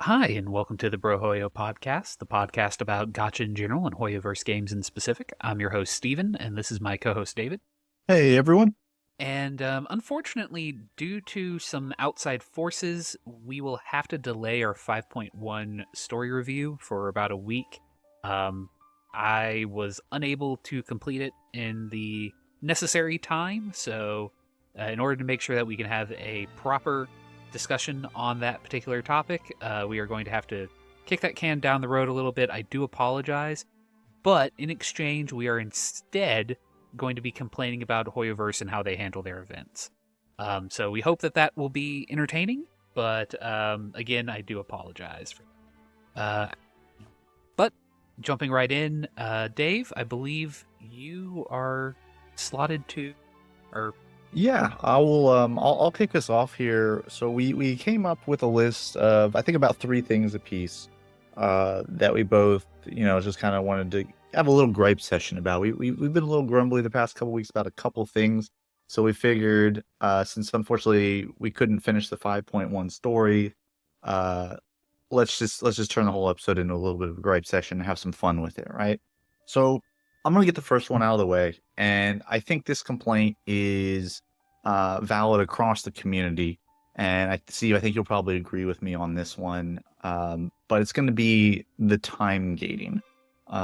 Hi, and welcome to the Brohoyo podcast, the podcast about gacha in general and Hoyoverse games in specific. I'm your host, Steven, and this is my co host, David. Hey everyone. And unfortunately, due to some outside forces, we will have to delay our 5.1 story review for about a week. Um, I was unable to complete it in the necessary time, so in order to make sure that we can have a proper discussion on that particular topic, we are going to have to kick that can down the road a little bit. I do apologize, but in exchange, we are instead going to be complaining about Hoyoverse and how they handle their events. So we hope that that will be entertaining, but again, I do apologize for that. But jumping right in, Dave, I believe you are slotted to, or Yeah, I will I'll kick us off here. So we came up with a list of I think about three things apiece that we both, just kind of wanted to have a little gripe session about. We've been a little grumbly the past couple weeks about a couple things. So we figured since unfortunately we couldn't finish the 5.1 story, uh let's just turn the whole episode into a little bit of a gripe session and have some fun with it, right? So I'm gonna get the first one out of the way, and I think this complaint is valid across the community. And I think you'll probably agree with me on this one. But it's going to be the time gating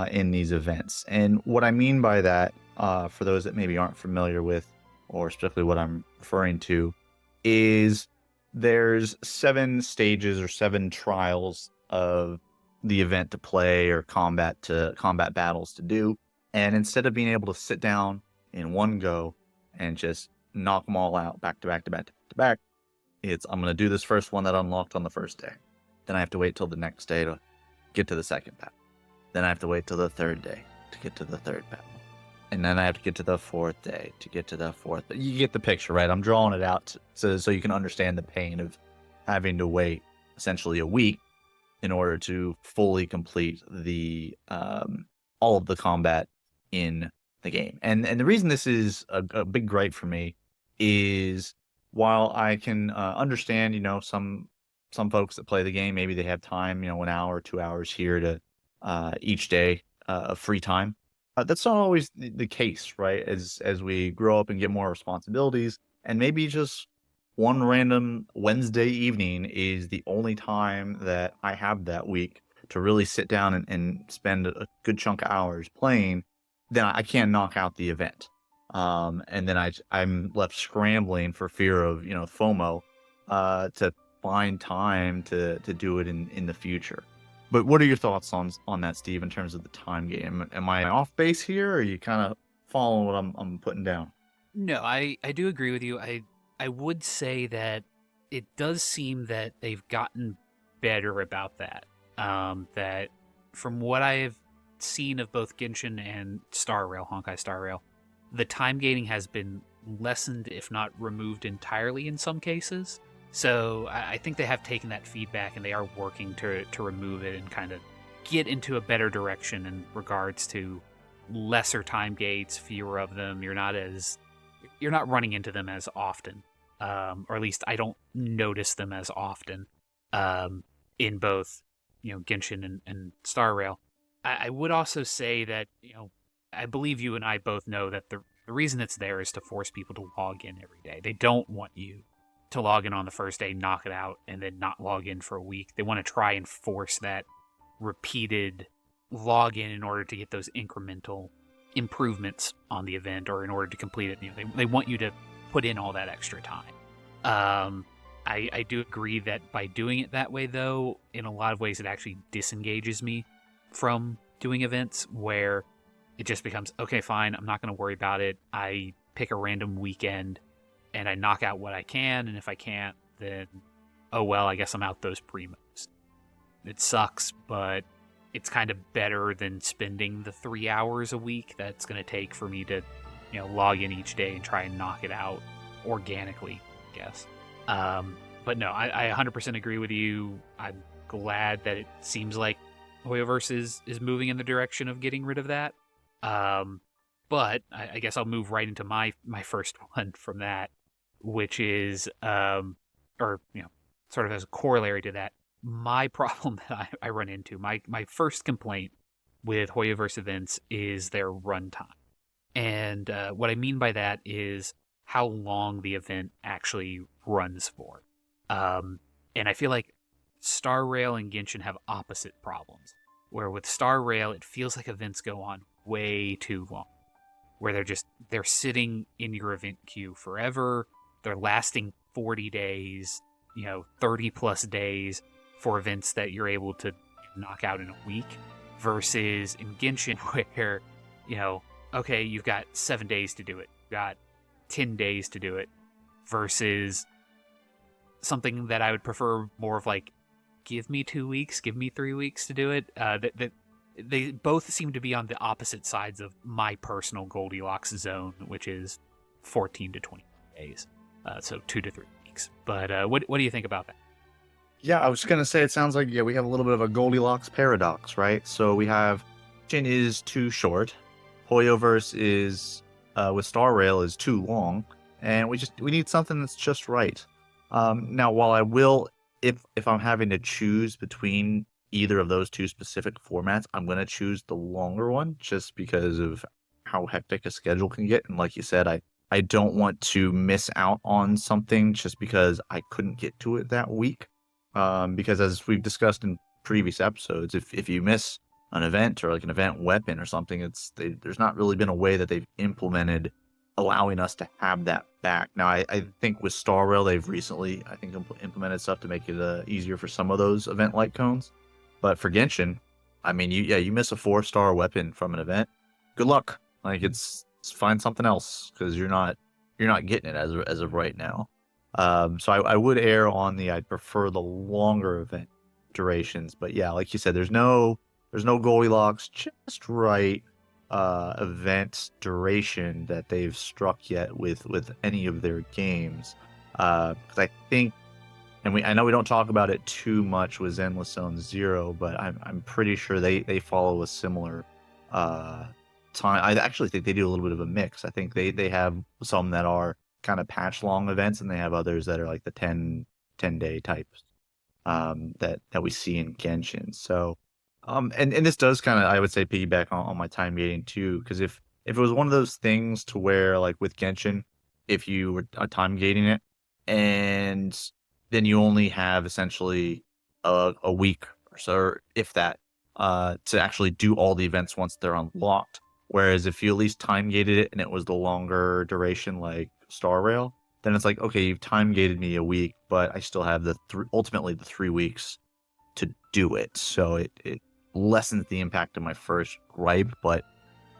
in these events, and what I mean by that, for those that maybe aren't familiar with, or specifically what I'm referring to, is there's 7 stages or 7 trials of the event to play or combat battles to do. And instead of being able to sit down in one go and just knock them all out back to back to back to back, it's I'm going to do this first one that unlocked on the first day. Then I have to wait till the next day to get to the second battle. Then I have to wait till the third day to get to the third battle. And then I have to get to the fourth day to get to the fourth. You get the picture, right? I'm drawing it out so you can understand the pain of having to wait essentially a week in order to fully complete the all of the combat in the game. And the reason this is a big gripe for me is while I can understand, some folks that play the game, maybe they have time, an hour or 2 hours here to each day of free time. That's not always the case, right? As we grow up and get more responsibilities, and maybe just one random Wednesday evening is the only time that I have that week to really sit down and spend a good chunk of hours playing, then I can't knock out the event. And then I'm left scrambling for fear of, FOMO, to find time to do it in the future. But what are your thoughts on that, Steve, in terms of the time game? Am I off base here, or are you kind of following what I'm putting down? no, I do agree with you. I would say that it does seem that they've gotten better about that. That from what I have seen of both Genshin and Star Rail, Honkai Star Rail, the time gating has been lessened, if not removed entirely in some cases. So I think they have taken that feedback and they are working to remove it and kind of get into a better direction in regards to lesser time gates, fewer of them. You're not running into them as often, or at least I don't notice them as often in both Genshin and Star Rail. I would also say that I believe you and I both know that the reason it's there is to force people to log in every day. They don't want you to log in on the first day, knock it out, and then not log in for a week. They want to try and force that repeated login in order to get those incremental improvements on the event, or in order to complete it. They want you to put in all that extra time. I do agree that by doing it that way, though, in a lot of ways, it actually disengages me from doing events where it just becomes, okay, fine, I'm not going to worry about it. I pick a random weekend and I knock out what I can, and if I can't, then, oh well, I guess I'm out those primos. It sucks, but it's kind of better than spending the 3 hours a week that's going to take for me to, log in each day and try and knock it out organically, I guess. But no, I 100% agree with you. I'm glad that it seems like Hoyoverse is moving in the direction of getting rid of that. But I guess I'll move right into my first one from that, which is, or sort of as a corollary to that, my problem that I run into, my first complaint with Hoyoverse events is their runtime. And what I mean by that is how long the event actually runs for. Um, and I feel like Star Rail and Genshin have opposite problems. Where with Star Rail, it feels like events go on way too long. Where they're sitting in your event queue forever. They're lasting 40 days, 30 plus days for events that you're able to knock out in a week. Versus in Genshin, where, you know, okay, you've got 7 days to do it, you've got 10 days to do it, versus something that I would prefer more of like, give me 2 weeks, give me 3 weeks to do it. That they both seem to be on the opposite sides of my personal Goldilocks zone, which is 14 to 20 days, so 2 to 3 weeks. But what do you think about that? Yeah, I was just gonna say it sounds like we have a little bit of a Goldilocks paradox, right? So we have Chin is too short, Hoyoverse is with Star Rail is too long, and we need something that's just right. Now, while I will, if I'm having to choose between either of those two specific formats, I'm gonna choose the longer one just because of how hectic a schedule can get. And like you said, I don't want to miss out on something just because I couldn't get to it that week. Because as we've discussed in previous episodes, if you miss an event or like an event weapon or something, there's not really been a way that they've implemented allowing us to have that back. Now, I think with Star Rail, they've recently, I think, implemented stuff to make it easier for some of those event light cones. But for Genshin, I mean, you miss a 4-star weapon from an event, good luck. Like it's find something else because you're not getting it as of right now. So I would err on the I'd prefer the longer event durations, but yeah, like you said, there's no Goldilocks just right event duration that they've struck yet with any of their games. Because I think, and I know we don't talk about it too much with Zenless Zone Zero, but I'm pretty sure they follow a similar uh time. I actually think they do a little bit of a mix. I think they have some that are kind of patch long events, and they have others that are like the 10 day types that we see in Genshin. So and this does kind of, I would say, piggyback on my time gating too, because if it was one of those things to where like with Genshin, if you were time gating it and then you only have essentially a week or so, or if that, to actually do all the events once they're unlocked. Whereas if you at least time gated it and it was the longer duration like Star Rail, then it's like, okay, you've time gated me a week, but I still have ultimately the 3 weeks to do it. So it lessens the impact of my first gripe, but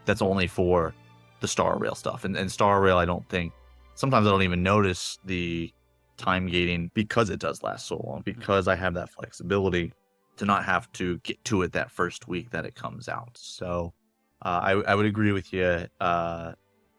that's only for the Star Rail stuff. And Star Rail, I don't think, sometimes I don't even notice the time gating because it does last so long, because I have that flexibility to not have to get to it that first week that it comes out. So I would agree with you.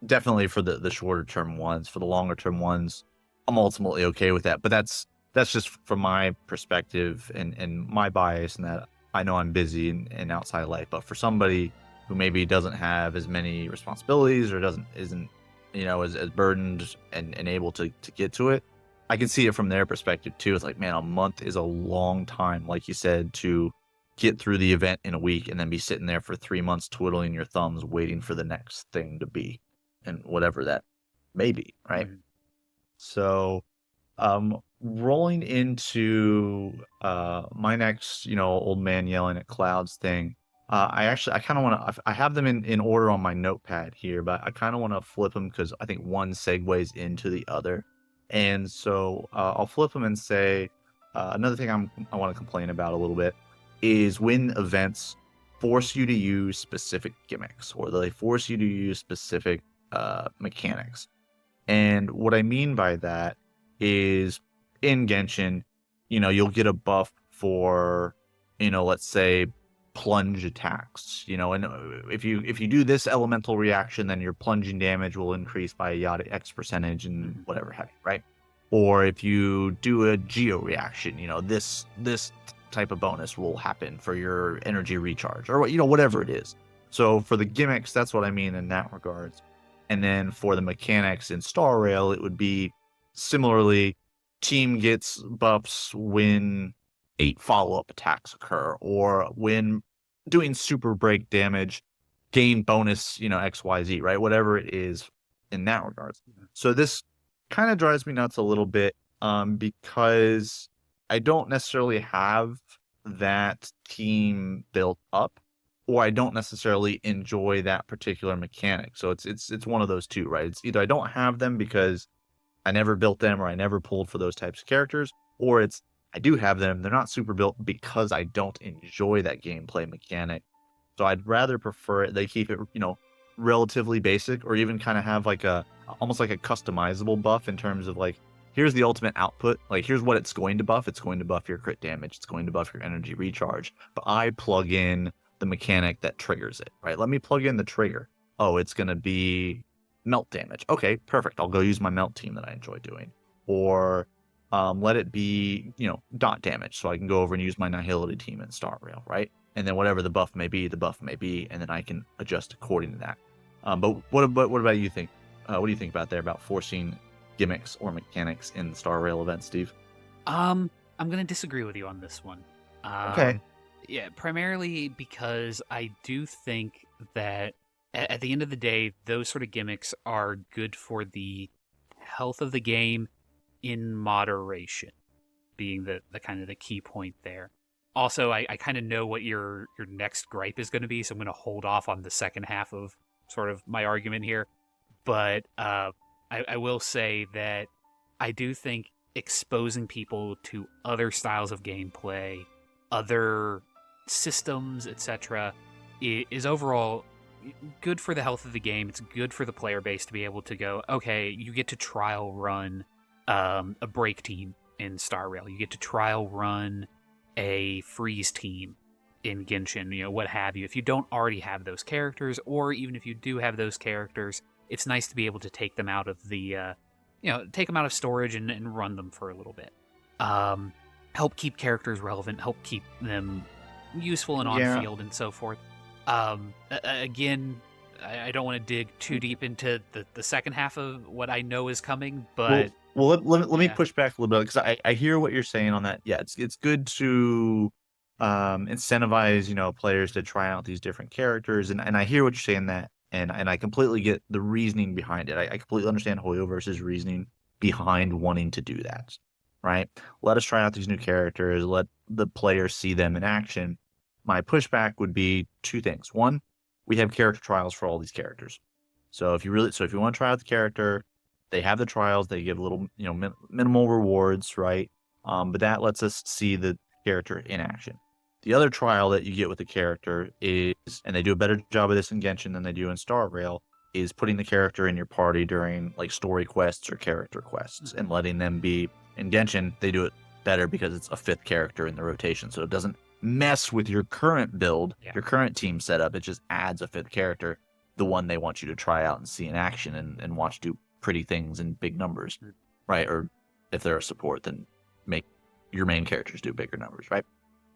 Definitely for the shorter term ones. For the longer term ones, I'm ultimately okay with that. But that's just from my perspective and my bias, and that I know I'm busy and outside life. But for somebody who maybe doesn't have as many responsibilities or isn't as burdened and able to get to it, I can see it from their perspective too. It's like, man, a month is a long time, like you said, to get through the event in a week and then be sitting there for 3 months twiddling your thumbs waiting for the next thing to be, and whatever that may be, right? Mhm. So rolling into my next, old man yelling at clouds thing. I kind of want to, I have them in order on my notepad here, but I kind of want to flip them because I think one segues into the other. And so I'll flip them and say another thing I want to complain about a little bit is when events force you to use specific gimmicks, or they force you to use specific mechanics. And what I mean by that is in Genshin, you'll get a buff for, let's say plunge attacks, and if you do this elemental reaction, then your plunging damage will increase by a yada X percentage and Mhm. whatever have you, right? Or if you do a geo reaction, this type of bonus will happen for your energy recharge, or whatever it is. So for the gimmicks, that's what I mean in that regards. And then for the mechanics in Star Rail, it would be similarly, team gets buffs when 8 follow-up attacks occur, or when doing super break damage, gain bonus, XYZ, right? Whatever it is in that regards. So this kind of drives me nuts a little bit, because I don't necessarily have that team built up, or I don't necessarily enjoy that particular mechanic. So it's one of those two, right? It's either I don't have them because I never built them or I never pulled for those types of characters, or it's I do have them, they're not super built because I don't enjoy that gameplay mechanic. So I'd rather prefer it they keep it, relatively basic, or even kind of have like a almost like a customizable buff in terms of like, here's the ultimate output, like here's what it's going to buff. It's going to buff your crit damage, it's going to buff your energy recharge. But I plug in the mechanic that triggers it, right? Let me plug in the trigger. Oh, it's gonna be melt damage. Okay, perfect. I'll go use my melt team that I enjoy doing. Or let it be, dot damage. So I can go over and use my Nihility team in Star Rail, right? And then whatever the buff may be, and then I can adjust according to that. But what about you think? What do you think about there about forcing gimmicks or mechanics in the Star Rail event, Steve? I'm gonna disagree with you on this one. Okay. Yeah, primarily because I do think that at the end of the day, those sort of gimmicks are good for the health of the game in moderation, being the kind of the key point there. Also, I kind of know what your next gripe is going to be, so I'm going to hold off on the second half of sort of my argument here. But I will say that I do think exposing people to other styles of gameplay, other systems, etc., is overall good for the health of the game. It's good for the player base to be able to go, okay, you get to trial run a break team in Star Rail. You get to trial run a freeze team in Genshin, what have you. If you don't already have those characters, or even if you do have those characters, it's nice to be able to take them out of the, take them out of storage and run them for a little bit. Help keep characters relevant, help keep them useful and on Yeah. field and so forth. Again, I don't want to dig too deep into the second half of what I know is coming, but let me yeah. push back a little bit, because I hear what you're saying on that. Yeah, it's good to incentivize, players to try out these different characters, and I hear what you're saying that, and I completely get the reasoning behind it. I completely understand Hoyoverse's reasoning behind wanting to do that, right? Let us try out these new characters, let the players see them in action. My pushback would be two things. One, we have character trials for all these characters. So if you want to try out the character, they have the trials. They give little, minimal rewards, right? But that lets us see the character in action. The other trial that you get with the character is, and they do a better job of this in Genshin than they do in Star Rail, is putting the character in your party during like story quests or character quests, and letting them be in Genshin. They do it better because it's a fifth character in the rotation, so it doesn't mess with your current build, your current team setup. It just adds a fifth character, the one they want you to try out and see in action and watch do pretty things in big numbers, right? Or if they're a support, then make your main characters do bigger numbers, right?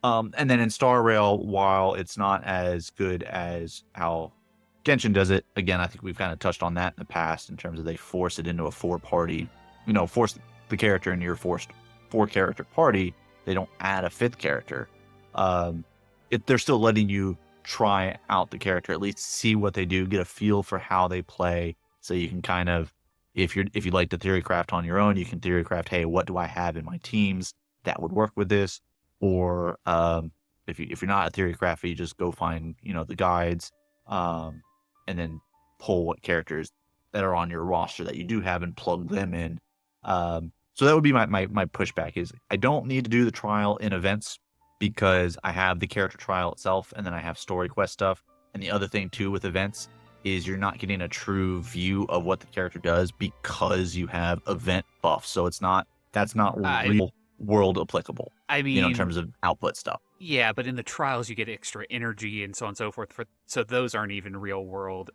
And then in Star Rail, while it's not as good as how Genshin does it, again, I think we've kind of touched on that in the past in terms of they force it into a four-party, force the character into your forced four-character party. They don't add a fifth character. They're still letting you try out the character, at least see what they do, get a feel for how they play, so you can kind of, if you like to theorycraft on your own, you can theorycraft, hey, what do I have in my teams that would work with this? Or if you're not a theorycrafter, you just go find the guides, and then pull what characters that are on your roster that you do have and plug them in. So that would be my pushback is I don't need to do the trial in events, because I have the character trial itself, and then I have story quest stuff. And the other thing too with events is you're not getting a true view of what the character does because you have event buffs. So that's not real world applicable. I mean, in terms of output stuff. Yeah, but in the trials you get extra energy and so on and so forth. So those aren't even real world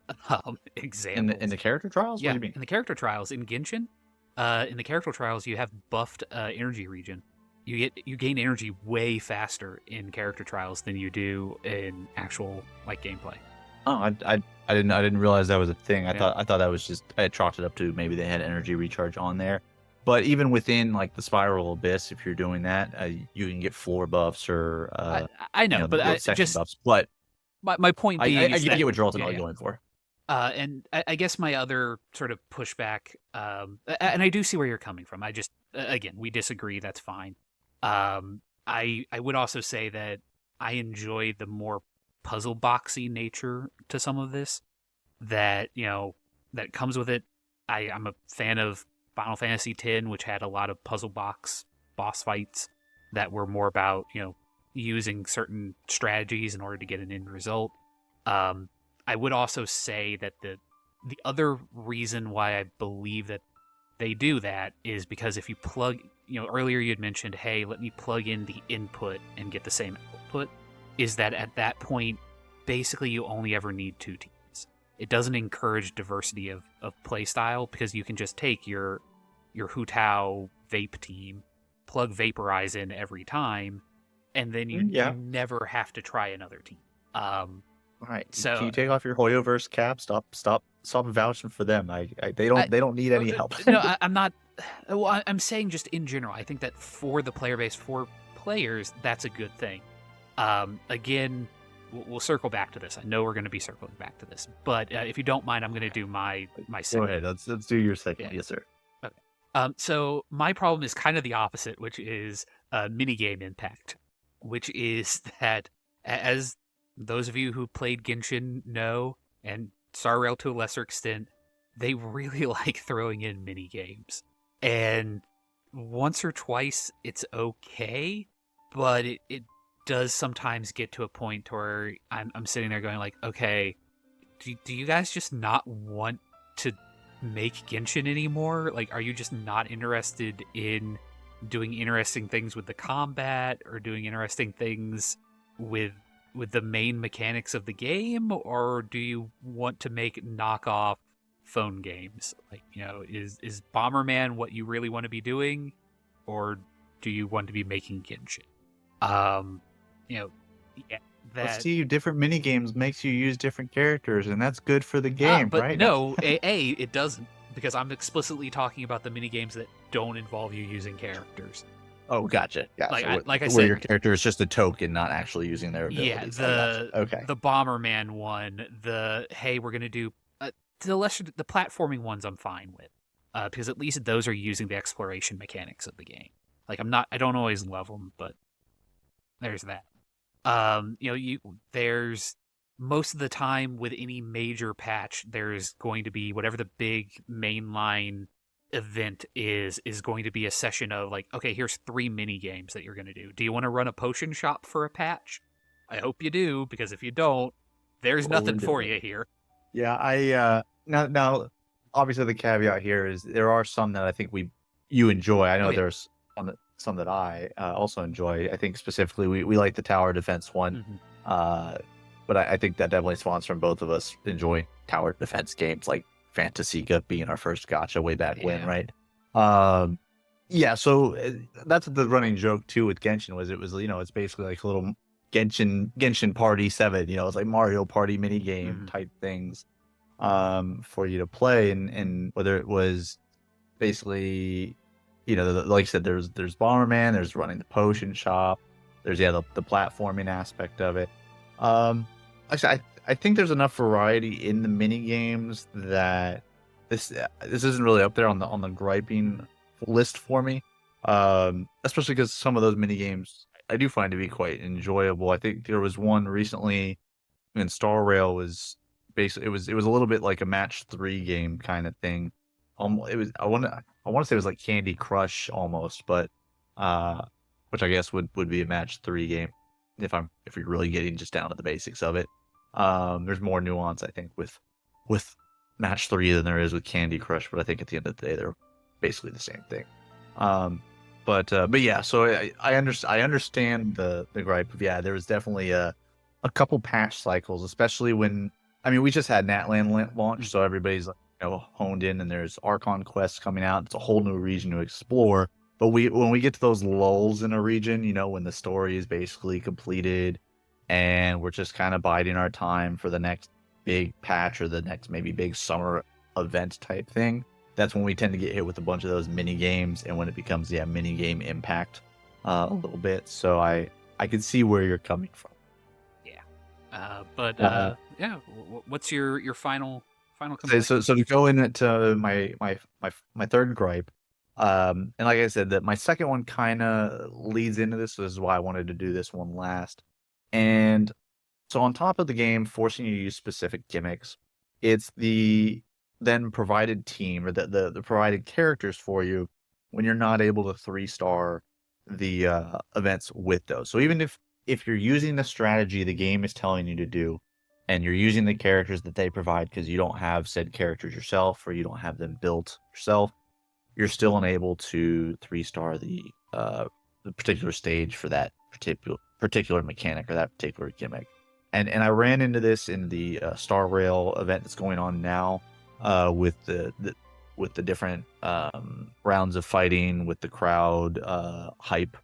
examples. In the character trials? Yeah, What do you mean? in the character trials in Genshin, in the character trials you have buffed energy regen. You gain energy way faster in character trials than you do in actual like gameplay. Oh, I didn't realize that was a thing. I thought that was just, I chalked it up to maybe they had energy recharge on there. But even within like the Spiral Abyss, if you're doing that, you can get floor buffs or I know, but the section buffs. But my point being I is that get what you're ultimately going for. And I guess my other sort of pushback, and I do see where you're coming from. I just, again, we disagree. That's fine. I would also say that I enjoy the more puzzle boxy nature to some of this that that comes with it. I'm a fan of Final Fantasy X, which had a lot of puzzle box boss fights that were more about using certain strategies in order to get an end result. Um, I would also say that the other reason why I believe that they do that is because if you plug, earlier you had mentioned, hey, let me plug in the input and get the same output, is that at that point, basically you only ever need two teams. It doesn't encourage diversity of play style because you can just take your Hu Tao vape team, plug Vaporize in every time, and then you never have to try another team. All right. So can you take off your Hoyoverse cap? Stop vouching for them. They don't need any help. No, I'm not. Well, I'm saying just in general. I think that for the player base, for players, that's a good thing. Again, we'll circle back to this. I know we're going to be circling back to this, but if you don't mind, I'm going to do my segment. Go ahead. Let's do your segment. Yeah. Yes, sir. Okay. So my problem is kind of the opposite, which is minigame impact, which is that as those of you who played Genshin know, and Star Rail to a lesser extent, they really like throwing in mini games. And once or twice, it's okay, but it does sometimes get to a point where I'm sitting there going like, okay, do you guys just not want to make Genshin anymore? Like, are you just not interested in doing interesting things with the combat or doing interesting things with the main mechanics of the game, or do you want to make knockoff phone games? Like, is Bomberman what you really want to be doing, or do you want to be making Genshin? Let's see, different mini games makes you use different characters, and that's good for the game, but right? No, it doesn't, because I'm explicitly talking about the mini games that don't involve you using characters. Oh, gotcha. Like I said, where your character is just a token, not actually using their abilities. Yeah, okay. The Bomberman one, hey, we're gonna do the platforming ones. I'm fine with, because at least those are using the exploration mechanics of the game. Like I don't always love them, but there's that. There's most of the time with any major patch, there's going to be whatever the big mainline event is going to be a session of like, okay, here's 3 mini games that you're going to do. Do you want to run a potion shop for a patch? I hope you do, because if you don't, there's nothing for you here. Yeah, I now obviously the caveat here is there are some that I think you enjoy. I know there's some that I also enjoy. I think specifically we like the tower defense one. Mm-hmm. But I think that definitely spawns from both of us enjoy tower defense games like Fantasyga being our first gacha way back when, right? Yeah, so that's the running joke too with Genshin was it's basically like a little Genshin Party 7, it's like Mario Party mini game type things for you to play, and whether it was basically like I said, there's Bomberman, there's running the potion shop, there's the platforming aspect of it. Actually, I think there's enough variety in the mini games that this isn't really up there on the griping list for me. Especially because some of those mini games I do find to be quite enjoyable. I think there was one recently in Star Rail was basically it was a little bit like a match 3 game kind of thing. It was I want to say it was like Candy Crush almost, but which I guess would be a match 3 game if you're really getting just down to the basics of it. There's more nuance I think with match 3 than there is with Candy Crush, but I think at the end of the day they're basically the same thing. But yeah, so I understand the gripe. Yeah, there was definitely a couple patch cycles, especially when we just had Natlan launch, so everybody's honed in, and there's Archon quests coming out. It's a whole new region to explore. But when we get to those lulls in a region, when the story is basically completed, and we're just kind of biding our time for the next big patch or the next maybe big summer event type thing, that's when we tend to get hit with a bunch of those mini games, and when it becomes mini game impact a little bit. So I can see where you're coming from. Yeah. But Uh, yeah, what's your final so, complaint? so to go into my third gripe, and like I said, that my second one kind of leads into this. So this is why I wanted to do this one last. And so on top of the game forcing you to use specific gimmicks, it's the then provided team or the provided characters for you when you're not able to 3-star the events with those. So even if you're using the strategy the game is telling you to do, and you're using the characters that they provide because you don't have said characters yourself or you don't have them built yourself, you're still unable to 3-star the particular stage for that particular mechanic or that particular gimmick. And I ran into this in the Star Rail event that's going on now, with the different rounds of fighting with the crowd hype,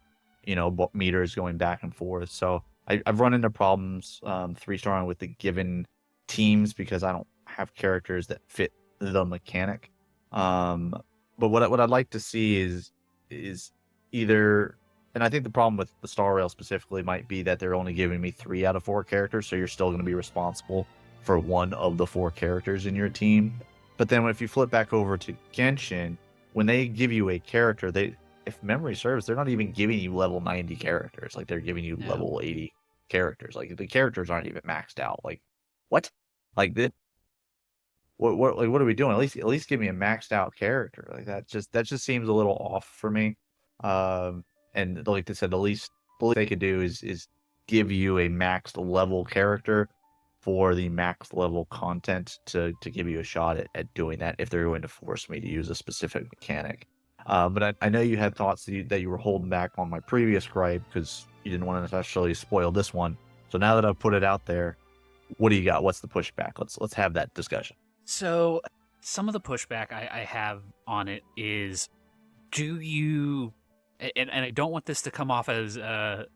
meters going back and forth. So I've run into problems 3-starring with the given teams because I don't have characters that fit the mechanic. Um, but what I'd like to see is either, and I think the problem with the Star Rail specifically might be that they're only giving me 3 out of 4 characters, so you're still going to be responsible for one of the 4 characters in your team. But then if you flip back over to Genshin, when they give you a character, if memory serves, they're not even giving you level 90 characters. Like they're giving you No. level 80 characters. Like the characters aren't even maxed out. Like what? Like this? What are we doing? At least give me a maxed out character. Like that just seems a little off for me. Um, and like I said, the least they could do is give you a maxed level character for the max level content to give you a shot at doing that if they're going to force me to use a specific mechanic. But I know you had thoughts that you were holding back on my previous gripe because you didn't want to necessarily spoil this one. So now that I've put it out there, what do you got? What's the pushback? Let's have that discussion. So some of the pushback I have on it is, do you, and I don't want this to come off as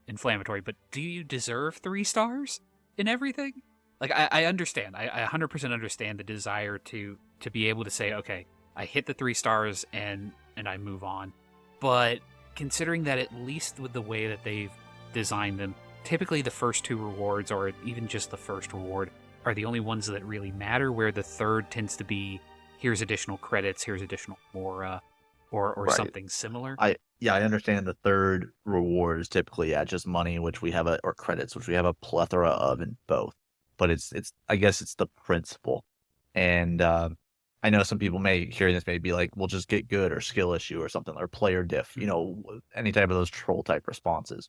inflammatory, but do you deserve 3 stars in everything? Like I understand, I 100% understand the desire to be able to say, okay, I hit the 3 stars and I move on. But considering that at least with the way that they've designed them, typically the first 2 rewards or even just the first reward are the only ones that really matter, where the third tends to be, here's additional credits, here's additional more or Right. something similar. I understand the third reward is typically just money, which we have or credits, which we have a plethora of in both. But it's I guess it's the principle. And I know some people may hearing this may be like, well, just get good or skill issue or something or player diff, any type of those troll type responses.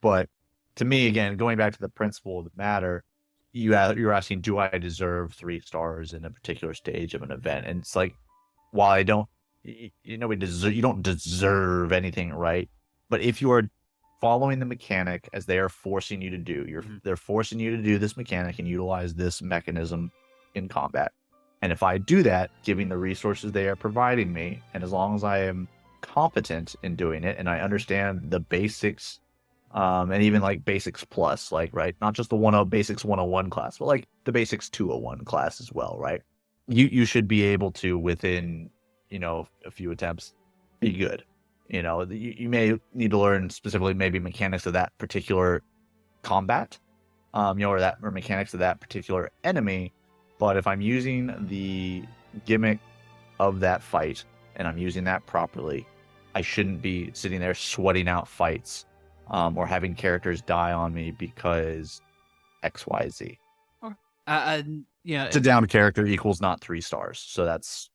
But to me, again, going back to the principle of the matter, you're asking, do I deserve 3 stars in a particular stage of an event? And it's like, while I don't, you don't deserve anything, right? But if you are following the mechanic as they are forcing you to do, they're forcing you to do this mechanic and utilize this mechanism in combat. And if I do that, giving the resources they are providing me, and as long as I am competent in doing it and I understand the basics, and even like basics plus, like, right, not just the basics 101 class, but like the basics 201 class as well, right? You should be able to, within a few attempts, be good. You may need to learn specifically maybe mechanics of that particular combat, or mechanics of that particular enemy. But if I'm using the gimmick of that fight and I'm using that properly, I shouldn't be sitting there sweating out fights, or having characters die on me because XYZ. Okay. Yeah. It's a down character equals not 3 stars. So that's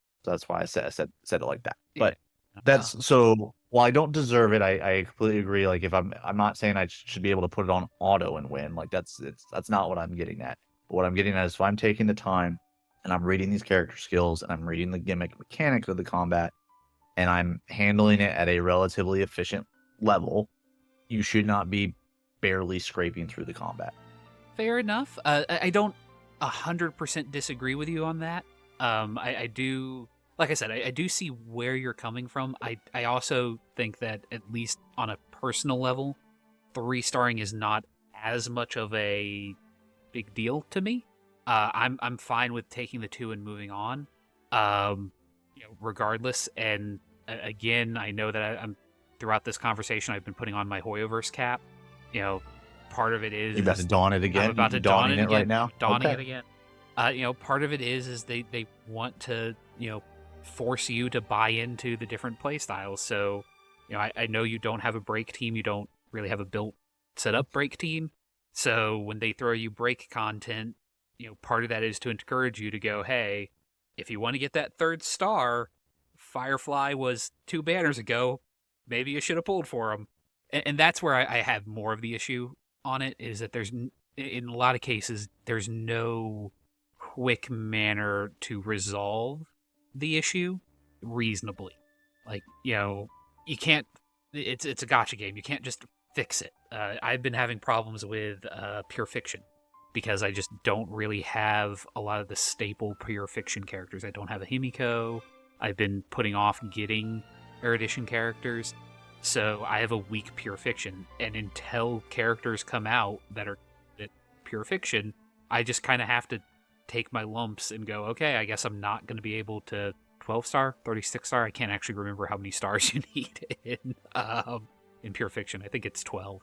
why I said it like that. But that's so while I don't deserve it, I completely agree. Like if I'm not saying I should be able to put it on auto and win. Like that's not what I'm getting at. But what I'm getting at is if I'm taking the time and I'm reading these character skills and I'm reading the gimmick mechanics of the combat and I'm handling it at a relatively efficient level, you should not be barely scraping through the combat. Fair enough. I don't 100% disagree with you on that. I do, like I said, I do see where you're coming from. I also think that at least on a personal level, 3 starring is not as much of a big deal to me. I'm fine with taking the 2 and moving on. regardless. And again, I know that I'm throughout this conversation, I've been putting on my Hoyoverse cap. You know, part of it You about to is dawn it I'm again? about You to dawn donning it it right again. now? I'm donning Okay. it again. Part of it is they want to force you to buy into the different play styles. So, I know you don't have a break team. You don't really have a built set up break team. So when they throw you break content, part of that is to encourage you to go, hey, if you want to get that third star, Firefly was 2 banners ago. Maybe you should have pulled for him. And that's where I have more of the issue on it, is that in a lot of cases, there's no quick manner to resolve the issue reasonably. Like, you can't, it's a gotcha game. You can't just fix it. I've been having problems with Pure Fiction because I just don't really have a lot of the staple Pure Fiction characters. I don't have a Himiko. I've been putting off getting Erudition characters. So I have a weak Pure Fiction. And until characters come out that are Pure Fiction, I just kind of have to take my lumps and go, okay, I guess I'm not going to be able to 12 star, 36 star. I can't actually remember how many stars you need in Pure Fiction. I think it's 12.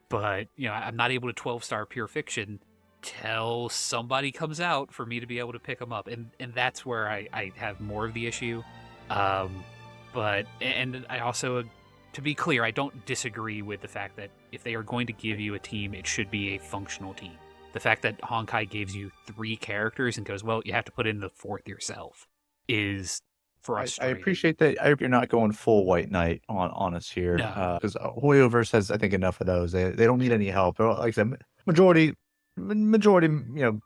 But I'm not able to 12-star Pure Fiction till somebody comes out for me to be able to pick them up, and that's where I have more of the issue. But I also, to be clear, I don't disagree with the fact that if they are going to give you a team, it should be a functional team. The fact that Honkai gives you 3 characters and goes, well, you have to put in the 4th yourself, is I frustrating. appreciate that. I hope you're not going full White Knight on us here, No. because Hoyoverse has, I think, enough of those. They don't need any help. Like I said, majority,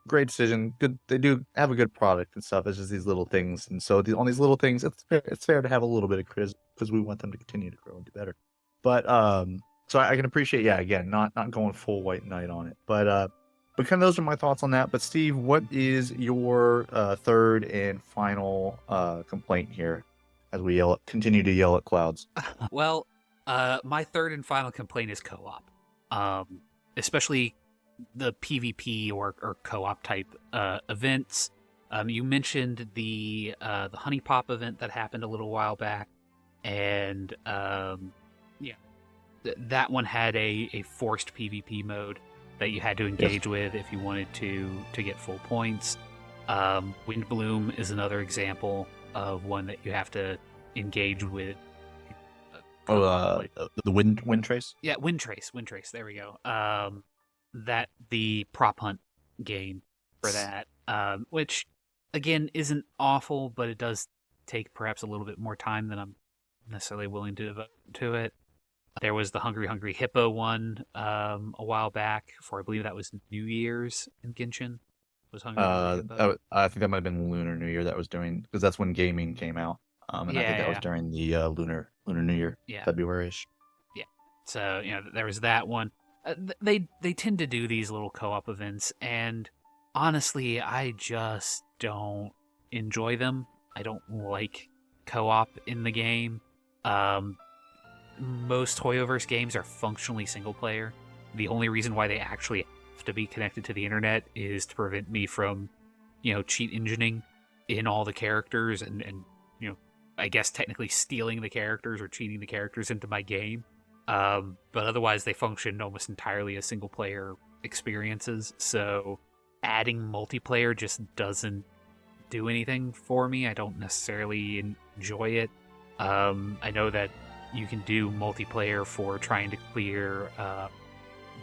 great decision. Good. They do have a good product and stuff. It's just these little things, and so on these little things, it's fair to have a little bit of criticism because we want them to continue to grow and do better. But so I can appreciate, yeah, again, not going full White Knight on it, but kind of those are my thoughts on that. But Steve, what is your third and final complaint here as we continue to yell at clouds? Well, my third and final complaint is co-op, especially the PvP or co-op type events. You mentioned the Honey Pop event that happened a little while back, and yeah, that one had a forced PvP mode that you had to engage with if you wanted to get full points. Wind Bloom is another example of one that you have to engage with. The wind trace. Yeah, Wind Trace. There we go. That the prop hunt game for that, which again isn't awful, but it does take perhaps a little bit more time than I'm necessarily willing to devote to it. There was the Hungry Hippo one a while back for, I believe that was New Year's in Genshin. Was Hungry Hippo? I think that might have been Lunar New Year that was during, because that's when gaming came out. And I think that was during the Lunar New Year, February-ish. Yeah. So there was that one. They tend to do these little co-op events, and honestly, I just don't enjoy them. I don't like co-op in the game. Most Hoyoverse games are functionally single player. The only reason why they actually have to be connected to the internet is to prevent me from, cheat engineering in all the characters and I guess technically stealing the characters or cheating the characters into my game. But otherwise, they function almost entirely as single player experiences. So adding multiplayer just doesn't do anything for me. I don't necessarily enjoy it. I know that you can do multiplayer for trying to clear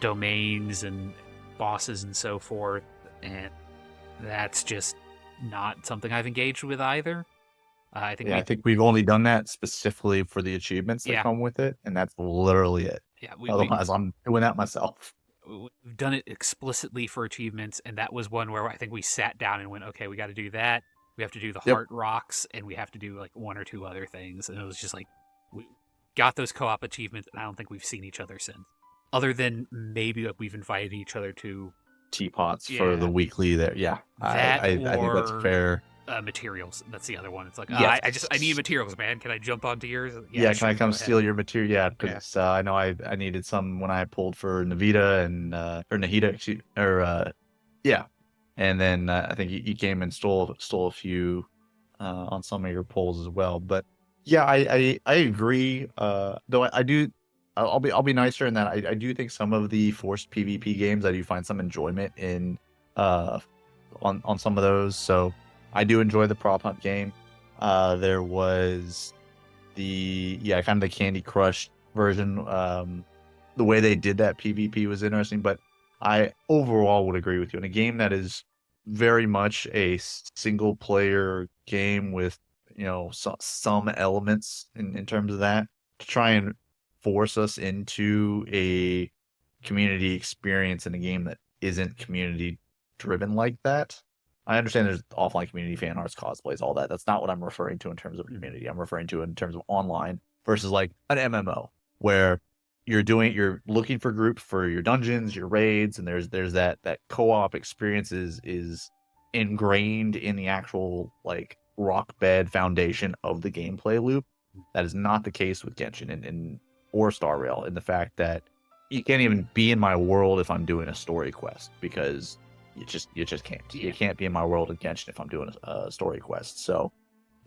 domains and bosses and so forth, and that's just not something I've engaged with either. I think we've only done that specifically for the achievements that come with it, and that's literally it. Yeah, otherwise I'm doing that myself. We've done it explicitly for achievements, and that was one where I think we sat down and went, okay, we got to do that. We have to do the heart rocks, and we have to do like 1 or 2 other things, and it was just like we got those co-op achievements, and I don't think we've seen each other since, other than maybe like we've invited each other to teapots for the weekly there. I think that's fair. Materials, that's the other one. It's like I need materials, man. Can I jump onto yours? Can I come steal your material? Because I know I needed some when I pulled for Navita and or Nahida, and then I think he came and stole a few on some of your polls as well. But yeah, I agree. Though I do, I'll be nicer in that I do think some of the forced PvP games I do find some enjoyment in uh on some of those. So I do enjoy the prop hunt game. There was yeah, kind of the Candy Crush version. The way they did that PvP was interesting, but I overall would agree with you. In a game that is very much a single player game with, some elements in terms of that, to try and force us into a community experience in a game that isn't community driven like that. I understand there's offline community, fan arts, cosplays, all that. That's not what I'm referring to in terms of community. I'm referring to in terms of online versus like an MMO where you're looking for groups for your dungeons, your raids, and there's that co-op experience is ingrained in the actual like rock bed foundation of the gameplay loop. That is not the case with Genshin and or Star Rail, in the fact that you can't even be in my world if I'm doing a story quest, because you just can't. Yeah. You can't be in my world in Genshin if I'm doing a story quest. So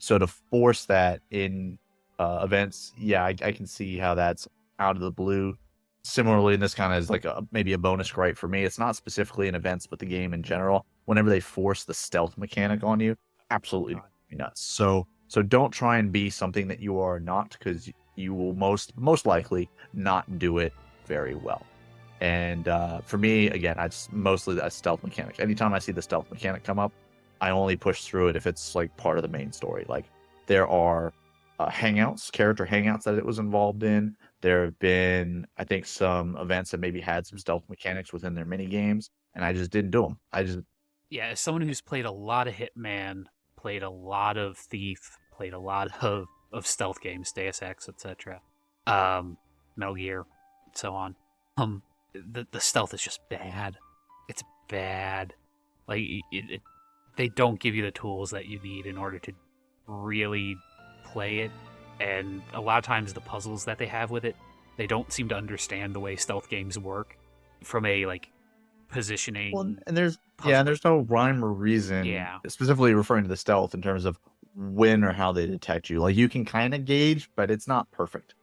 to force that in events, yeah, I can see how that's out of the blue. Similarly, and this kind of is like maybe a bonus gripe for me. It's not specifically in events, but the game in general. Whenever they force the stealth mechanic on you, absolutely nuts. So don't try and be something that you are not, because you will most likely not do it very well. And for me, again, I just mostly a stealth mechanic. Anytime I see the stealth mechanic come up, I only push through it if it's like part of the main story. Like there are character hangouts that it was involved in. There have been, I think, some events that maybe had some stealth mechanics within their mini games, and I just didn't do them. Yeah, as someone who's played a lot of Hitman, played a lot of Thief, played a lot of stealth games, Deus Ex, etc., Metal Gear, and so on. The stealth is just bad. It's bad. Like they don't give you the tools that you need in order to really play it, and a lot of times the puzzles that they have with it, they don't seem to understand the way stealth games work from a like positioning. Well, and there's puzzle. and there's no rhyme or reason, Yeah. specifically referring to the stealth in terms of when or how they detect you. Like you can kind of gauge, but it's not perfect,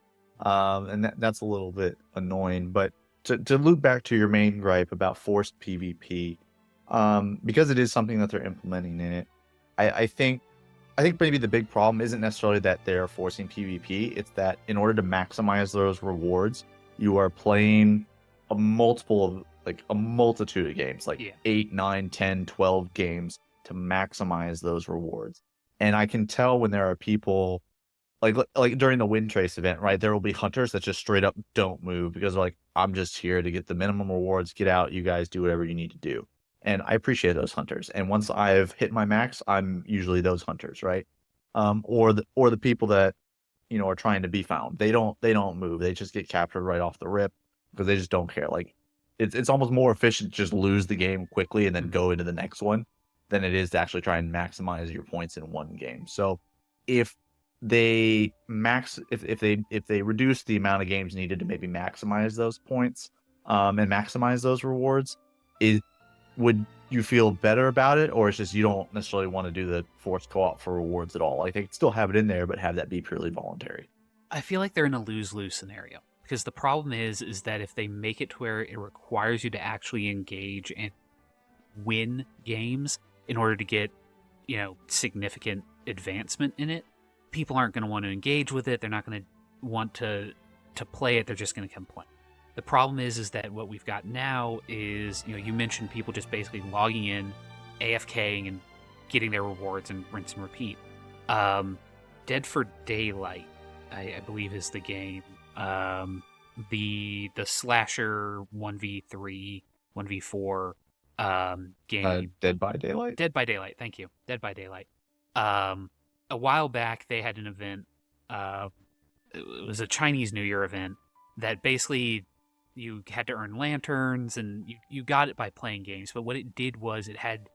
and that's a little bit annoying. But to loop back to your main gripe about forced PvP, because it is something that they're implementing in it, I think maybe the big problem isn't necessarily that they're forcing PvP. It's that in order to maximize those rewards, you are playing a multitude of games, like 8, 9, 10, 12 games to maximize those rewards. And I can tell when there are people like during the Wind Trace event, right? There will be hunters that just straight up don't move because they're like, I'm just here to get the minimum rewards, get out, you guys do whatever you need to do. And I appreciate those hunters. And once I've hit my max, I'm usually those hunters, right? Or the people that, are trying to be found. They don't move. They just get captured right off the rip because they just don't care. Like it's almost more efficient to just lose the game quickly and then go into the next one than it is to actually try and maximize your points in one game. So if they if they reduce the amount of games needed to maybe maximize those points and maximize those rewards, would you feel better about it, or it's just you don't necessarily want to do the forced co-op for rewards at all? Like they could still have it in there, but have that be purely voluntary. I feel like they're in a lose-lose scenario, because the problem is that if they make it to where it requires you to actually engage and win games in order to get, significant advancement in it, people aren't going to want to engage with it. They're not going to want to play it. They're just going to complain. The problem is that what we've got now is, you mentioned people just basically logging in, AFKing, and getting their rewards and rinse and repeat. Dead for Daylight, I believe, is the game. The slasher 1v3, 1v4 game. Dead by Daylight? Dead by Daylight, thank you. Dead by Daylight. A while back, they had an event. It was a Chinese New Year event that basically you had to earn lanterns, and you got it by playing games. But what it did was it had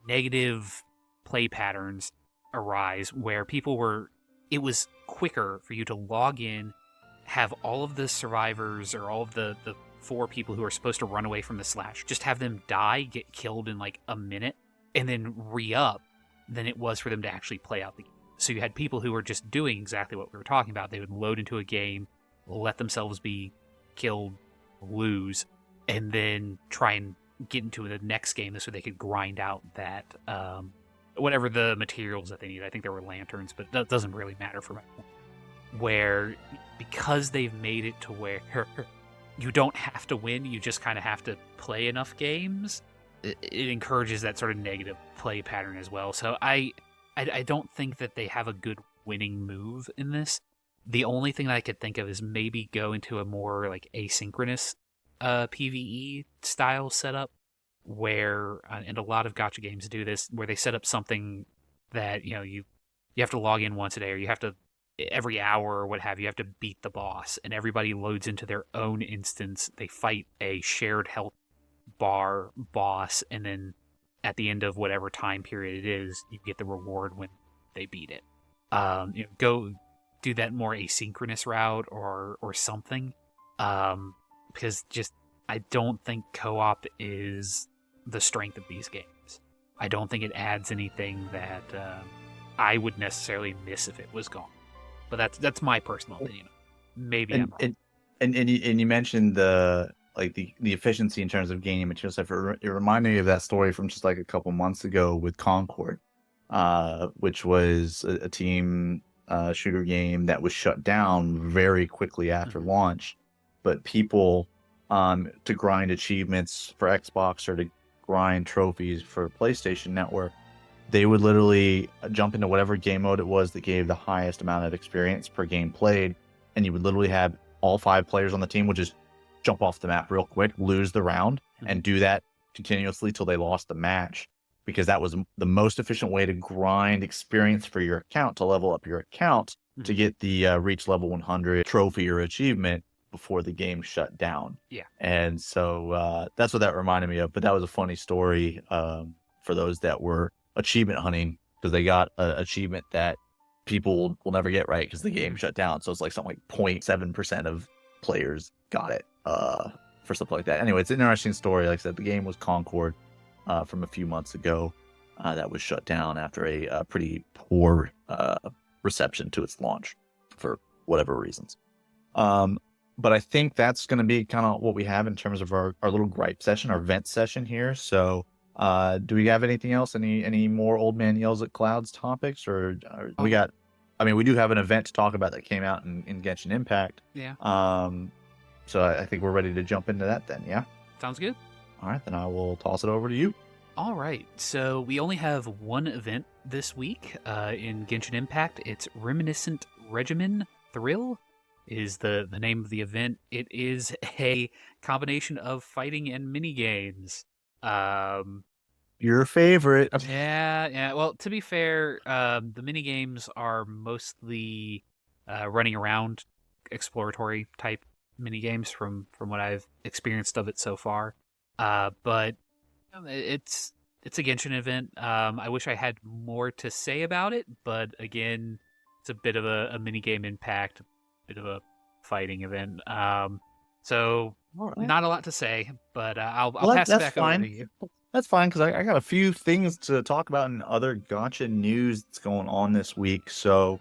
negative play patterns arise where it was quicker for you to log in, have all of the survivors or all of the 4 people who are supposed to run away from the slash, just have them die, get killed in like a minute, and then re-up than it was for them to actually play out the game. So you had people who were just doing exactly what we were talking about. They would load into a game, let themselves be killed, lose, and then try and get into the next game so they could grind out that whatever the materials that they need. I think there were lanterns, but that doesn't really matter for my point. Where because they've made it to where you don't have to win, you just kind of have to play enough games, it encourages that sort of negative play pattern as well. So I don't think that they have a good winning move in this. The only thing that I could think of is maybe go into a more like asynchronous PvE style setup where, and a lot of gacha games do this, where they set up something that, you have to log in once a day, or you have to every hour or what have you have to beat the boss, and everybody loads into their own instance. They fight a shared health bar boss, and then at the end of whatever time period it is, you get the reward when they beat it. Go do that more asynchronous route or something, because just I don't think co-op is the strength of these games. I don't think it adds anything that I would necessarily miss if it was gone. But that's my personal opinion. Maybe I'm wrong. And you mentioned the efficiency in terms of gaining material stuff. It reminded me of that story from just like a couple months ago with Concord, which was a team shooter game that was shut down very quickly after launch. But people, to grind achievements for Xbox or to grind trophies for PlayStation Network, they would literally jump into whatever game mode it was that gave the highest amount of experience per game played, and you would literally have all 5 players on the team would just jump off the map real quick, lose the round, and do that continuously till they lost the match, because that was the most efficient way to grind experience for your account, to level up your account, to get the reach level 100 trophy or achievement before the game shut down. Yeah. And so that's what that reminded me of. But that was a funny story for those that were achievement hunting, because they got an achievement that people will never get right because the game shut down. So it's like something like 0.7% of players got it for something like that. Anyway, it's an interesting story. Like I said, the game was Concord from a few months ago that was shut down after a pretty poor reception to its launch for whatever reasons. But I think that's going to be kind of what we have in terms of our little gripe session, our vent session here. So do we have anything else? Any more Old Man Yells at Clouds topics? Or we got, I mean, we do have an event to talk about that came out in Genshin Impact. Yeah. So I think we're ready to jump into that then, yeah? Sounds good. All right, then I will toss it over to you. All right, so we only have one event this week in Genshin Impact. It's Reminiscent Regimen Thrill is the name of the event. It is a combination of fighting and minigames. Your favorite. Yeah. Well, to be fair, the minigames are mostly running around, exploratory type minigames from what I've experienced of it so far. But it's a Genshin event. I wish I had more to say about it, but again, it's a bit of a minigame impact, a bit of a fighting event. So Right. not a lot to say, but I'll pass it back over to you. That's fine, because I got a few things to talk about in other gacha news that's going on this week. So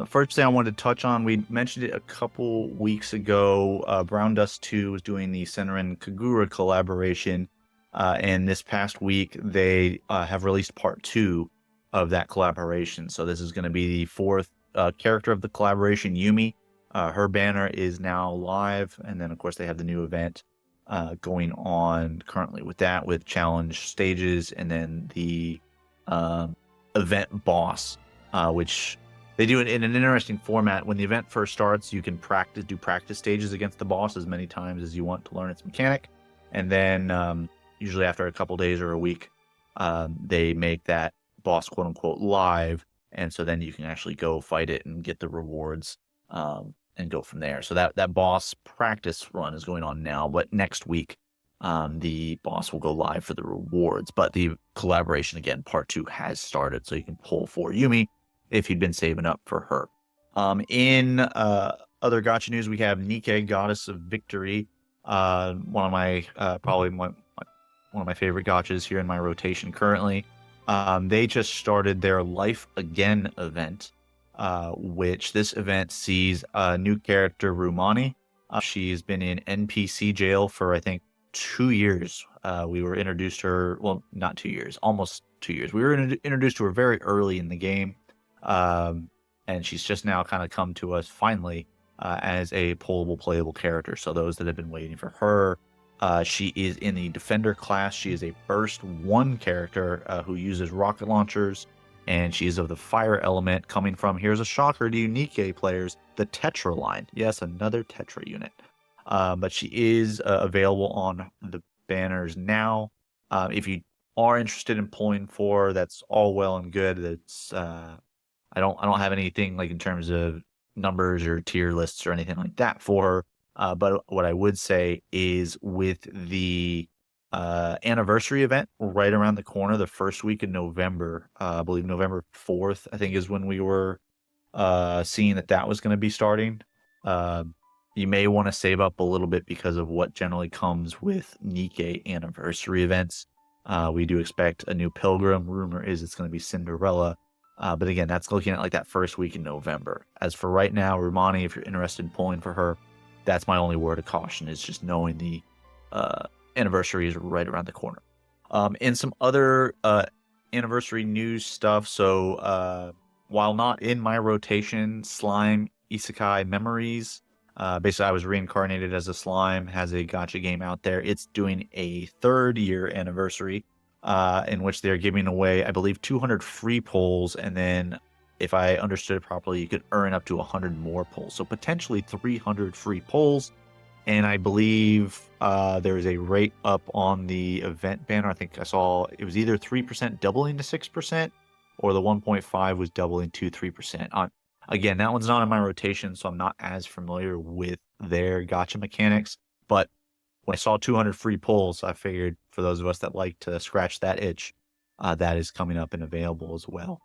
first thing I wanted to touch on, we mentioned it a couple weeks ago. Brown Dust 2 was doing the Senran Kagura collaboration. And this past week, they have released part 2 of that collaboration. So this is going to be the 4th character of the collaboration, Yumi. Her banner is now live. And then, of course, they have the new event going on currently with that, with challenge stages, and then the event boss, which they do it in an interesting format. When the event first starts, you can do practice stages against the boss as many times as you want to learn its mechanic. And then usually after a couple days or a week, they make that boss quote unquote live. And so then you can actually go fight it and get the rewards and go from there. So that boss practice run is going on now, but next week the boss will go live for the rewards. But the collaboration, again, part 2 has started, so you can pull for Yumi if you'd been saving up for her. In other gacha news, we have Nikke, Goddess of Victory, one of my probably one of my favorite gachas here in my rotation currently. They just started their Life Again event, which this event sees a new character, Rumani. She's been in NPC jail for, I think, 2 years. We were introduced to her, well, not 2 years, almost 2 years. We were introduced to her very early in the game, and she's just now kind of come to us finally as a pullable, playable character. So those that have been waiting for her, she is in the Defender class. She is a Burst 1 character who uses rocket launchers, and she is of the fire element, coming from, here's a shocker to you Nikke players, the Tetra line. Yes, another Tetra unit. But she is available on the banners now. If you are interested in pulling for, that's all well and good. That's I don't have anything like in terms of numbers or tier lists or anything like that for her. But what I would say is with the anniversary event right around the corner, the first week in November, I believe November 4th, I think is when we were seeing that was going to be starting. Uh, you may want to save up a little bit because of what generally comes with Nikke anniversary events. We do expect a new Pilgrim. Rumor is it's going to be Cinderella. But again, that's looking at like that first week in November. As for right now, Rumani, if you're interested in pulling for her, that's my only word of caution, is just knowing the anniversary is right around the corner. And some other anniversary news stuff. So while not in my rotation, Slime Isekai Memories, basically I was reincarnated as a slime, has a gacha game out there. It's doing a 3rd-year anniversary in which they're giving away, I believe, 200 free pulls, and then if I understood it properly, you could earn up to 100 more pulls. So potentially 300 free pulls. And I believe there is a rate up on the event banner. I think I saw it was either 3% doubling to 6%, or the 1.5 was doubling to 3%. Again, that one's not in my rotation, so I'm not as familiar with their gacha mechanics. But when I saw 200 free pulls, I figured for those of us that like to scratch that itch, that is coming up and available as well.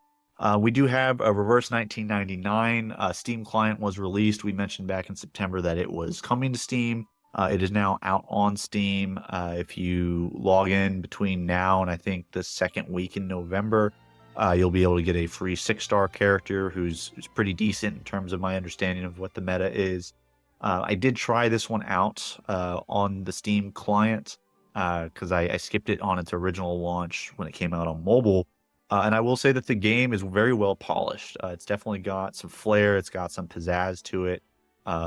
We do have a Reverse 1999 Steam client was released. We mentioned back in September that it was coming to Steam. It is now out on Steam. If you log in between now and I think the second week in November, you'll be able to get a free 6-star character who's pretty decent in terms of my understanding of what the meta is. I did try this one out on the Steam client because I skipped it on its original launch when it came out on mobile. And I will say that the game is very well polished. It's definitely got some flair. It's got some pizzazz to it.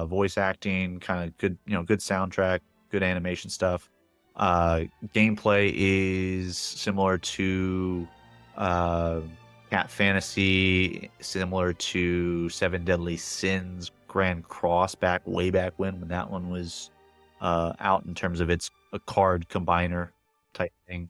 Voice acting, kind of good, good soundtrack, good animation stuff. Gameplay is similar to Cat Fantasy, similar to Seven Deadly Sins, Grand Cross way back when that one was out in terms of it's a card combiner type thing.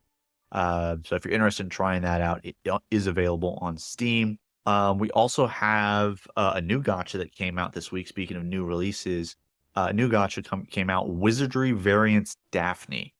So if you're interested in trying that out, it is available on Steam. We also have a new gacha that came out this week. Speaking of new releases, a new gacha came out. Wizardry Variants Daphne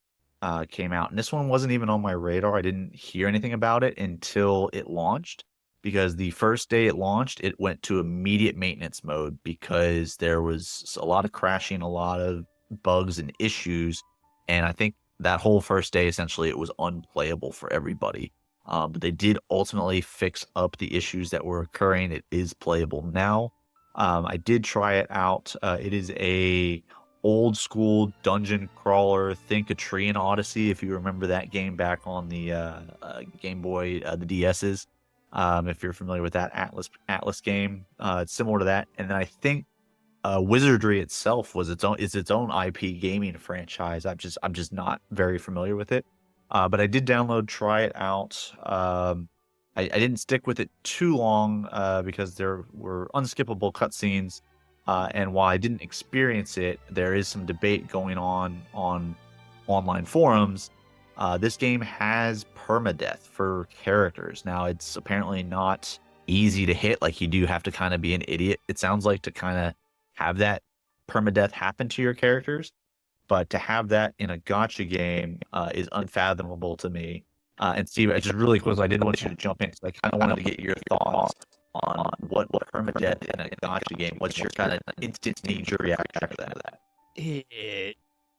came out. And this one wasn't even on my radar. I didn't hear anything about it until it launched, because the first day it launched, it went to immediate maintenance mode because there was a lot of crashing, a lot of bugs and issues. And I think that whole first day, essentially, it was unplayable for everybody. But they did ultimately fix up the issues that were occurring. It is playable now. I did try it out. It is a old school dungeon crawler. Think a Tree and Odyssey, if you remember that game back on the Game Boy, the DS's. If you're familiar with that Atlas game, it's similar to that. And then I think Wizardry itself is its own IP gaming franchise. I'm just not very familiar with it. But I did try it out. I didn't stick with it too long because there were unskippable cutscenes. And while I didn't experience it, there is some debate going on online forums. This game has permadeath for characters. Now, it's apparently not easy to hit. Like, you do have to kind of be an idiot, it sounds like, to kind of have that permadeath happen to your characters. But to have that in a gacha game is unfathomable to me. And Steve, I just really quickly, I didn't want you to jump in, so I kind of wanted to get your thoughts on what permadeath in a gacha game. What's your kind of instant knee-jerk reaction to that?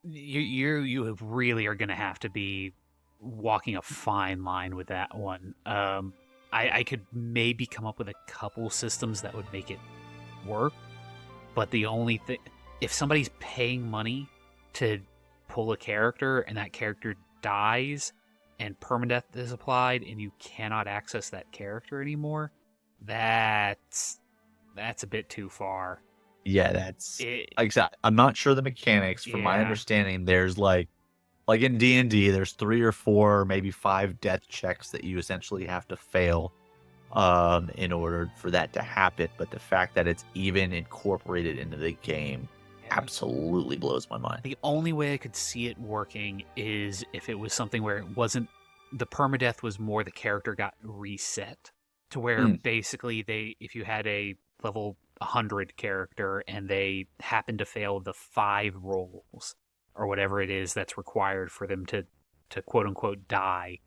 You really are going to have to be walking a fine line with that one. I could maybe come up with a couple systems that would make it work, but the only thing, if somebody's paying money to pull a character and that character dies and permadeath is applied and you cannot access that character anymore, that's a bit too far. Yeah, that's It, like I said, I'm not sure the mechanics. From my yeah, understanding, there's like in D&D, there's 3 or 4, maybe 5 death checks that you essentially have to fail in order for that to happen. But the fact that it's even incorporated into the game absolutely blows my mind. the only way I could see it working is if it was something where it wasn't, the permadeath was more the character got reset to where basically if you had a level 100 character and they happen to fail the 5 rolls or whatever it is that's required for them to quote unquote die,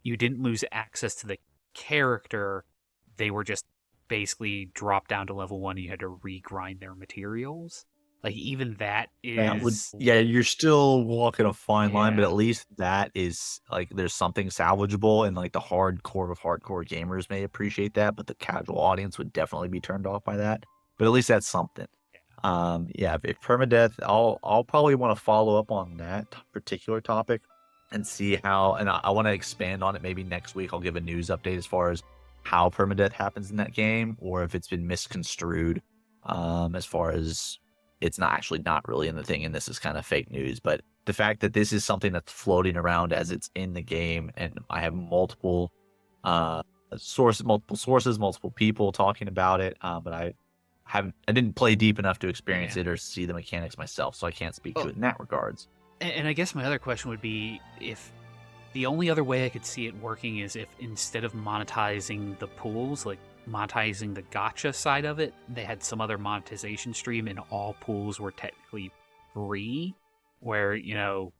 you didn't lose access to the character. They were just basically dropped down to level 1. You had to regrind their materials. Like, even that That would, is, yeah, you're still walking a fine line, but yeah. at least that is like there's something salvageable, and like the hardcore of hardcore gamers may appreciate that, but the casual audience would definitely be turned off by that. But at least that's something. Yeah, if permadeath, I'll probably want to follow up on that particular topic and see how, and I want to expand on it maybe next week. I'll give a news update as far as how permadeath happens in that game, or if it's been misconstrued, as far as it's not actually not really in the thing, and this is kind of fake news. But the fact that this is something that's floating around as it's in the game, and I have multiple multiple sources, multiple people talking about it, but I didn't play deep enough to experience it or see the mechanics myself, so I can't speak to it in that regards. And I guess my other question would be, if the only other way I could see it working is if instead of monetizing the pools, like monetizing the gacha side of it, they had some other monetization stream and all pools were technically free, where, you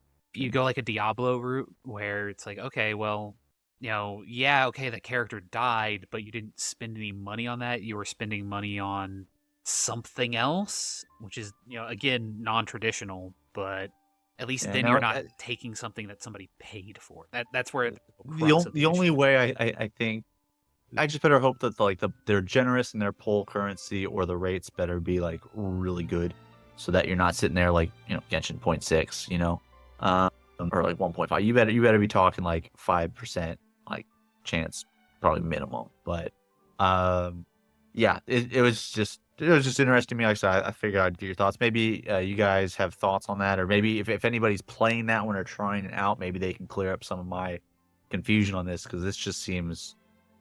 go like a Diablo route where it's like, okay, well, yeah, okay, the character died, but you didn't spend any money on that. You were spending money on something else, which is, again, non-traditional, but at least Yeah, then now you're not taking something that somebody paid for. That's where the the crux of the the only issue is. way I think I just better hope that they're generous in their poll currency, or the rates better be like really good, so that you're not sitting there like Genshin 0.6, or like 1.5. You better be talking like 5% like chance, probably minimum. But yeah, it was just interesting to me. Like I said, I figured I'd get your thoughts. Maybe you guys have thoughts on that, or maybe if anybody's playing that one or trying it out, maybe they can clear up some of my confusion on this, because this just seems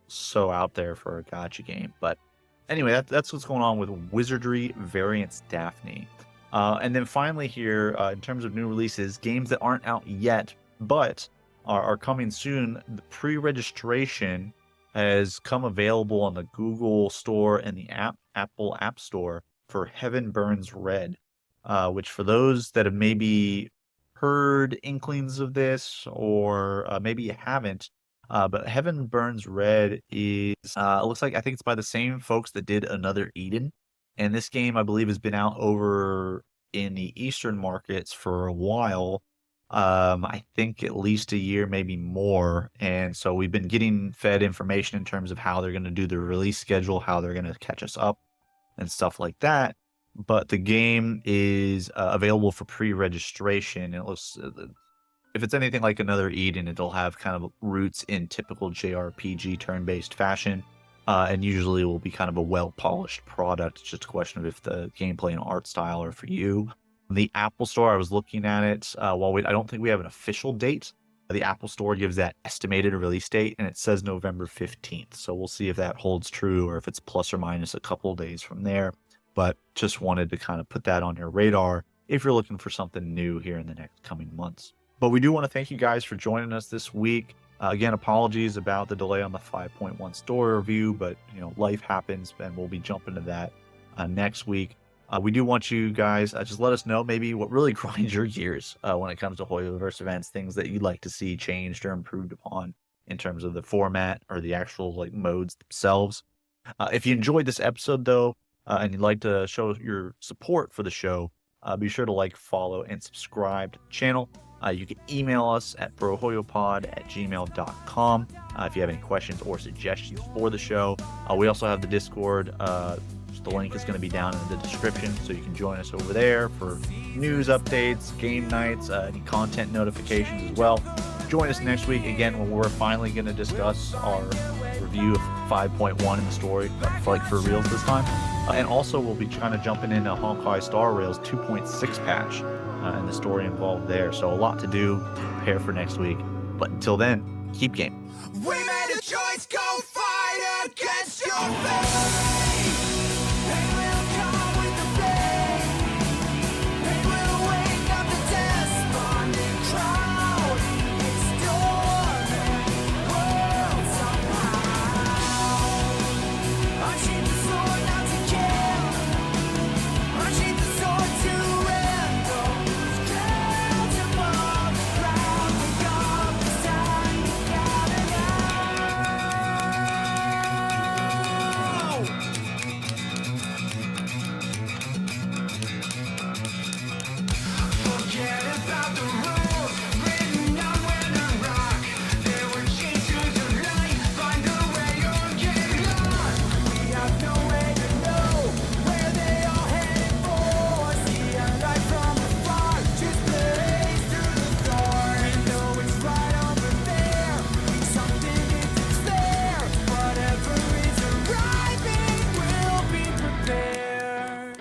so out there for a gacha game. But anyway, that's what's going on with Wizardry Variants Daphne. And then finally here, in terms of new releases, games that aren't out yet but are coming soon, the pre-registration has come available on the Google Store and the Apple App Store for Heaven Burns Red, which for those that have maybe heard inklings of this, or maybe you haven't, but Heaven Burns Red is, it looks like, I think it's by the same folks that did Another Eden. And this game, I believe, has been out over in the Eastern markets for a while. I think at least a year, maybe more. And so we've been getting fed information in terms of how they're going to do the release schedule, how they're going to catch us up, and stuff like that. But the game is available for pre-registration. It looks, if it's anything like Another Eden, it'll have kind of roots in typical JRPG turn-based fashion, and usually will be kind of a well-polished product. It's just a question of if the gameplay and art style are for you. The Apple Store, I was looking at it. While I don't think we have an official date, the Apple Store gives that estimated release date, and it says November 15th. So we'll see if that holds true, or if it's plus or minus a couple days from there. But just wanted to kind of put that on your radar if you're looking for something new here in the next coming months. But we do want to thank you guys for joining us this week. Again, apologies about the delay on the 5.1 story review, but life happens, and we'll be jumping to that next week. We do want you guys just let us know maybe what really grinds your gears when it comes to Hoyoverse events, things that you'd like to see changed or improved upon in terms of the format or the actual like modes themselves. If you enjoyed this episode though, and you'd like to show your support for the show, be sure to like, follow, and subscribe to the channel. You can email us at brohoyopod@gmail.com if you have any questions or suggestions for the show. We also have the Discord. The link is going to be down in the description, so you can join us over there for news updates, game nights, any content notifications as well. Join us next week again when we're finally going to discuss our review of 5.1 in the story, for reals this time. And also we'll be kind of jumping into Honkai Star Rail's 2.6 patch and the story involved there. So a lot to do, prepare for next week. But until then, keep gaming. We made a choice, go fight against your fate.